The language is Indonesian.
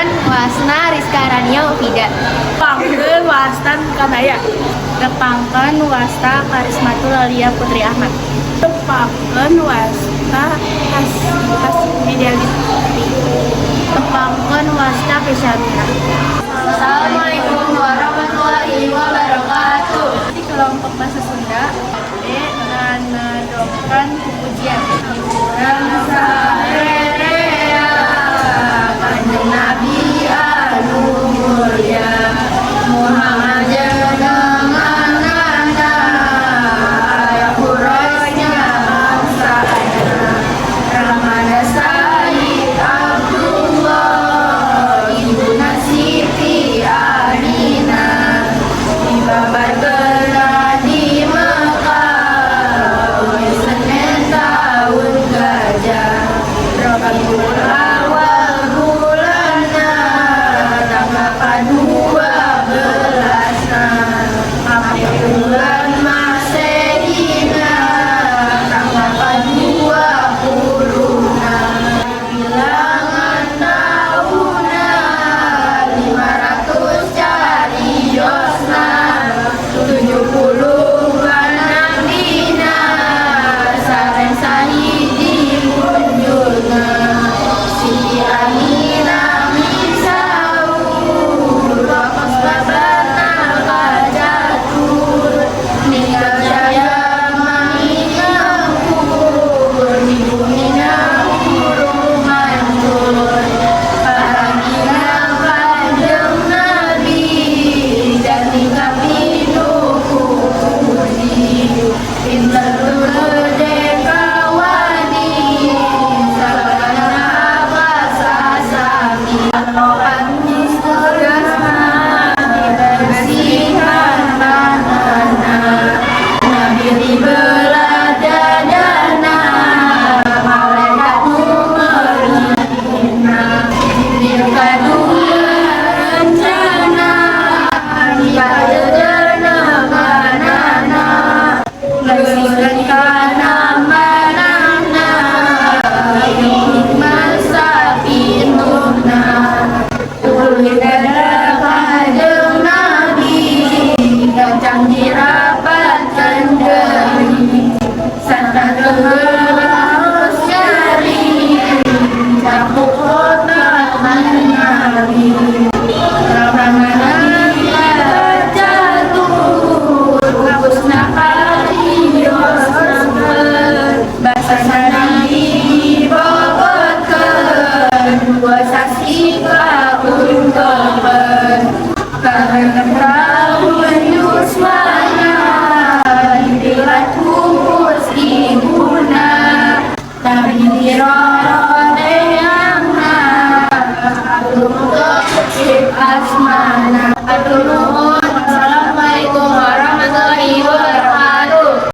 Tepangkeun wasna Rizka Rania Ufida. Tepangkeun wastan Kanaya. Tepangkeun wasta Karismatul Alia Putri Ahmad. Tepangkeun wasta Hasmi Dewi. Tepangkeun wasta Kesyamina. Assalamualaikum warahmatullahi wabarakatuh. Di kelompok bahasa Sunda, ngadongkan pujian. Kanjeng Nabi anu mulia Muhammad jenenganna aya kurosnya mangsana Ramana Said Abdullah Ibuna Siti Aminah dibabarkeun di Mekah Senin tahun gajah Rabiul Awal bulanna tanggal 12-na April bulan Masehina tanggal 20-na bilangan tahunna 500 cariosna 70 bulan dina sareng sahiji munjulna Siti Aminah misaur wakos babana kajatur ninggal jaya mangingapur di bumina urung mancur parangina kanjeng Nabi dan tingkap hidupku puji pinter merdekawani sabana bahasa sami loan nisgurasna dibersihkan tanahna Nabi dibelah dadana malaikat menghina dirkadu rencana dibayar jenenganana Lesingkan kana manahna masa pinuhna Tuluy dada kanjeng Nabi Gancang dirapatkeun deui Sarta terus nyari Cakup kota Nabi Ramana jatuh Kupusna bahasa Nabi dibobotkeun dua saksi kaungkeun karena tahun Yusmana didilat kupus ibuna tapi dirorodeangna atur asma